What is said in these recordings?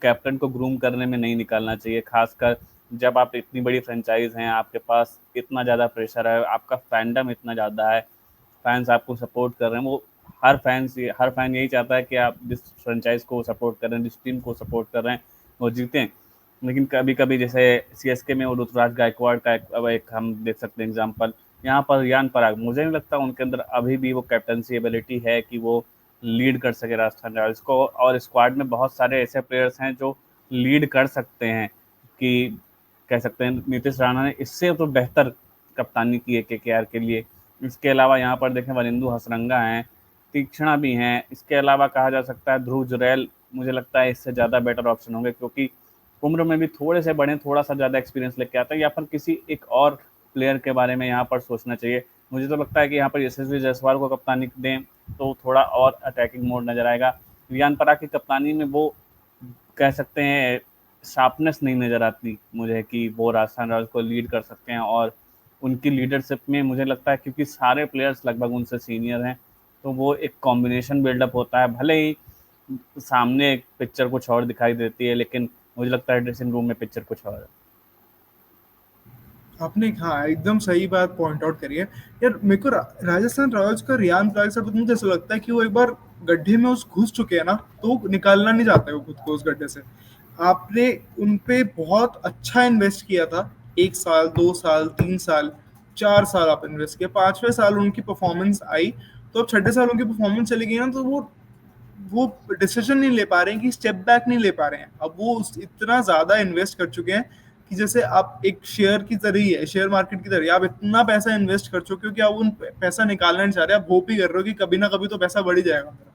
Captain को groom करने में नहीं निकालना चाहिए, खासकर जब आप इतनी बड़ी फ्रेंचाइज हैं, आपके पास इतना ज़्यादा प्रेशर है, आपका फैंडम इतना ज़्यादा है, फैंस आपको सपोर्ट कर रहे हैं। वो हर फैन यही चाहता है कि आप जिस फ्रेंचाइज को सपोर्ट कर रहे हैं, जिस टीम को सपोर्ट कर रहे हैं, वो जीतें। लेकिन कभी कभी जैसे सीएसके में वो ऋतुराज गायकवाड़ का अब एक हम देख सकते हैं एग्जाम्पल। यहाँ पर रियान पराग, मुझे नहीं लगता उनके अंदर अभी भी वो कैप्टनसी एबिलिटी है कि वो लीड कर सके राजस्थान रॉयल्स को। और स्क्वाड में बहुत सारे ऐसे प्लेयर्स हैं जो लीड कर सकते हैं, कि कह सकते हैं नीतीश राणा ने इससे तो बेहतर कप्तानी की है केकेआर के लिए। इसके अलावा यहाँ पर देखें वरिंदु हसरंगा हैं, तीक्ष्णा भी हैं। इसके अलावा कहा जा सकता है ध्रुव जुरैल, मुझे लगता है इससे ज़्यादा बेटर ऑप्शन होंगे, क्योंकि उम्र में भी थोड़े से बड़े, थोड़ा सा ज़्यादा एक्सपीरियंस लेके आता है। या फिर किसी एक और प्लेयर के बारे में यहाँ पर सोचना चाहिए। मुझे तो लगता है कि यहाँ पर यशस्वी जायसवाल को कप्तानी दें तो थोड़ा और अटैकिंग मोड नज़र आएगा। रियान पराग की कप्तानी में वो कह सकते हैं शार्पनेस नहीं नज़र आती मुझे कि वो राजस्थान रॉयल्स को लीड कर सकते हैं। और उनकी लीडरशिप में मुझे लगता है, क्योंकि सारे प्लेयर्स लगभग उनसे सीनियर हैं, तो वो एक कॉम्बिनेशन बिल्डअप होता है। भले ही सामने पिक्चर कुछ और दिखाई देती है, लेकिन मुझे लगता है ड्रेसिंग रूम में पिक्चर कुछ और है। आपने हाँ एकदम सही बात पॉइंट आउट करी है। यार मेरे को राजस्थान रॉयल्स का रियान पराग से मुझे ऐसा लगता है कि वो एक बार गड्ढे में उस घुस चुके हैं ना, तो वो निकालना नहीं चाहते वो खुद को उस गड्ढे से। आपने उन पे बहुत अच्छा इन्वेस्ट किया था, 1 साल 2 साल 3 साल 4 साल आप इन्वेस्ट किया, 5वें साल उनकी परफॉर्मेंस आई, तो अब 6ठे साल उनकी परफॉर्मेंस चली गई ना, तो वो डिसीजन नहीं ले पा रहे हैं कि स्टेप बैक नहीं ले पा रहे हैं। अब वो इतना ज्यादा इन्वेस्ट कर चुके हैं कि जैसे आप एक शेयर की तरह ही है, शेयर मार्केट की तरह ही, आप इतना पैसा इन्वेस्ट कर चुके हो कि आप उन पैसा निकालना नहीं चाह रहे, आप होप ही कर रहे हो कि कभी ना कभी तो पैसा बढ़ ही जाएगा मेरा,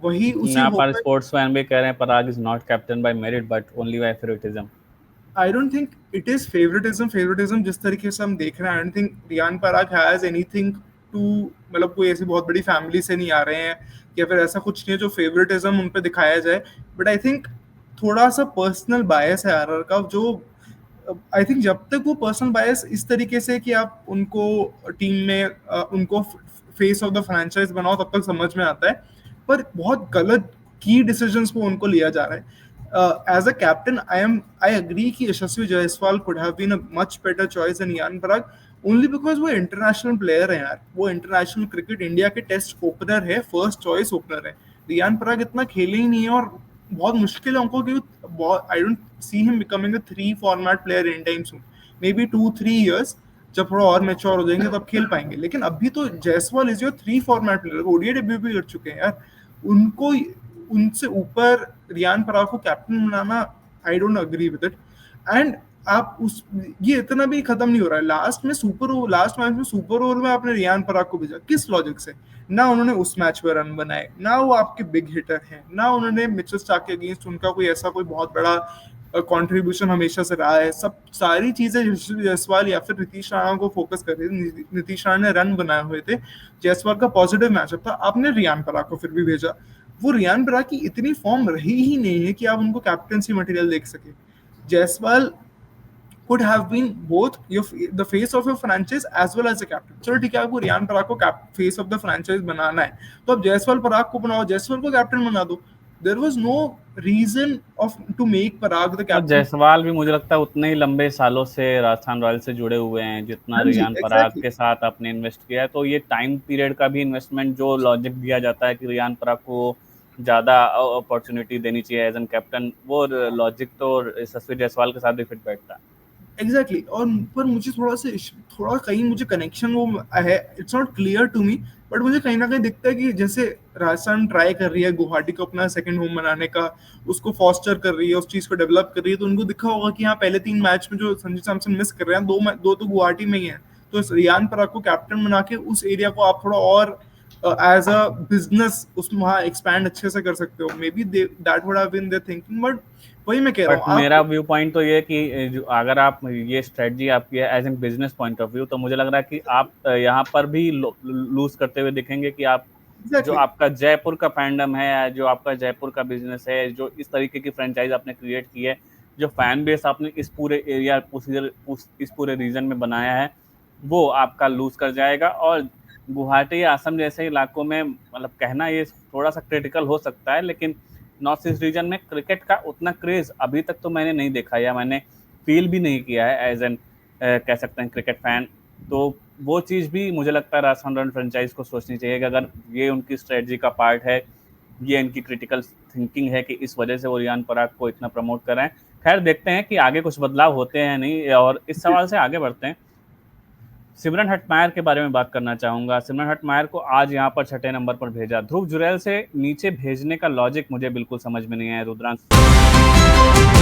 वही उसी यहाँ होप पर में। स्पोर्ट्स फैन भी कह रहे हैं Parag is not captain by merit but only by favouritism. I don't think it is favouritism जिस तरीके से हम देख रहे हैं। I don't think Riyan Parag has anything to, मतलब कोई ऐसी बहुत बड़ी फैमिली से नहीं आ रहे हैं, या फिर ऐसा कुछ नहीं है जो फेवरेटिज्म उन पे दिखाया जाए। बट आई थिंक थोड़ा सा पर्सनल बायस है आरआर का, जो आई थिंक जब तक वो पर्सनल बायस इस तरीके से कि आप उनको टीम में उनको फेस ऑफ द फ्रेंचाइज बनाओ, तब तक समझ में आता है। पर बहुत गलत की डिसीजंस को उनको लिया जा रहा है। As a captain, I agree कि यशस्वी Jaiswal could have been a much better choice than Ian Parag, only because वो इंटरनेशनल प्लेयर है यार, वो इंटरनेशनल क्रिकेट इंडिया के टेस्ट ओपनर है, फर्स्ट चॉइस ओपनर है। रियान पराग इतना खेले ही नहीं है, और बहुत मुश्किल है उनको कि I don't see him becoming a 3 format player in time soon, may be 2-3 years, जब थोड़ा और मेच्योर हो जाएंगे तब खेल पाएंगे। लेकिन अभी तो Jaiswal is your 3 format player, ODI debut भी कर चुके हैं यार। उनको उनसे ऊपर रियान पराग को captain banana, I don't agree with it. And आप उस ये इतना भी खत्म नहीं हो रहा है। लास्ट मैच में सुपर ओवर में आपने रियान पराग को भेजा किस लॉजिक से? ना उन्होंने उस मैच में रन बनाए, ना वो आपके बिग हिटर हैं, ना उन्होंने मिचेल स्टार्क के अगेंस्ट उनका कोई ऐसा कोई बहुत बड़ा कंट्रीब्यूशन हमेशा से रहा है। सब सारी चीजें जायसवाल या फिर नीतीश राणा को फोकस कर रही थी। नीतीश राणा ने रन बनाए हुए थे, जायसवाल का पॉजिटिव मैचअप था, आपने रियान पराग को फिर भी भेजा। वो रियान पराग की इतनी फॉर्म रही ही नहीं है कि आप उनको कैप्टनसी मटेरियल देख सके। Jaiswal could have been both the face of your franchise as well as a captain। चलो ठीक है, आपको रियान पराग को फेस ऑफ द फ्रेंचाइज बनाना है, तो अब जायसवाल पराग को बनाओ, जायसवाल को कैप्टन बना दो। There was no reason of to make Parag the और कैप्टन। जायसवाल भी मुझे लगता है उतने ही लंबे सालों से राजस्थान रॉयल्स से जुड़े हुए हैं जितना हाँ जी, रियान पराग एग्जैक्टली। के साथ आपने इन्वेस्ट किया है। तो ये टाइम पीरियड का भी इन्वेस्टमेंट, जो लॉजिक दिया जाता है कि रियान पराग को ज़्यादा अपॉर्चुनिटी देनी चाहिए एज एन कैप्टन, वो लॉजिक तो यशस्वी जायसवाल के साथ भी फिट बैठता है। Exactly exactly। और पर मुझे थोड़ा कहीं मुझे कनेक्शन वो है, it's not clear to me. But मुझे कहीं ना कहीं दिखता है कि जैसे राजस्थान ट्राई कर रही है गुवाहाटी को अपना सेकंड होम बनाने का, उसको फॉस्टर कर रही है, उस चीज को डेवलप कर रही है, तो उनको दिखा होगा कि हाँ पहले 3 मैच में जो संजू सैमसन मिस कर रहे हैं, दो तो गुवाहाटी में ही है, तो इस रियान पराग को कैप्टन बना के उस एरिया को आप थोड़ा और एज अ बिजनेस उसमें वहाँ एक्सपैंड अच्छे से कर सकते हो। Maybe that would have been their thinking. But वही मैं कह रहा बट हूँ आप। मेरा व्यू पॉइंट तो ये है कि जो अगर आप ये स्ट्रेटजी आपकी है as an business point of view, तो मुझे लग रहा है कि आप यहाँ पर भी लूज करते हुए दिखेंगे कि आप जो एग्जैक्टली। आपका जयपुर का फैंडम है, जो आपका जयपुर का बिजनेस है, जो इस तरीके की फ्रेंचाइज आपने क्रिएट की है, जो फैन बेस आपने इस पूरे एरिया इस पूरे रीजन में बनाया है, वो आपका लूज कर जाएगा। और गुवाहाटी या असम जैसे इलाकों में, मतलब कहना ये थोड़ा सा क्रिटिकल हो सकता है, लेकिन नॉर्थ ईस्ट रीजन में क्रिकेट का उतना क्रेज अभी तक तो मैंने नहीं देखा, या मैंने फील भी नहीं किया है एज एन कह सकते हैं क्रिकेट फैन। तो वो चीज़ भी मुझे लगता है राजस्थान रॉयल फ्रेंचाइज को सोचनी चाहिए कि अगर ये उनकी स्ट्रेटजी का पार्ट है, ये इनकी क्रिटिकल थिंकिंग है कि इस वजह से वो रियान पराग को इतना प्रमोट कर रहे हैं। खैर देखते हैं कि आगे कुछ बदलाव होते हैं नहीं। और इस सवाल से आगे बढ़ते हैं, सिमरन हटमायर के बारे में बात करना चाहूंगा। सिमरन हटमायर को आज यहाँ पर 6 नंबर पर भेजा, ध्रुव जुरैल से नीचे भेजने का लॉजिक मुझे बिल्कुल समझ में नहीं आया रुद्रांश।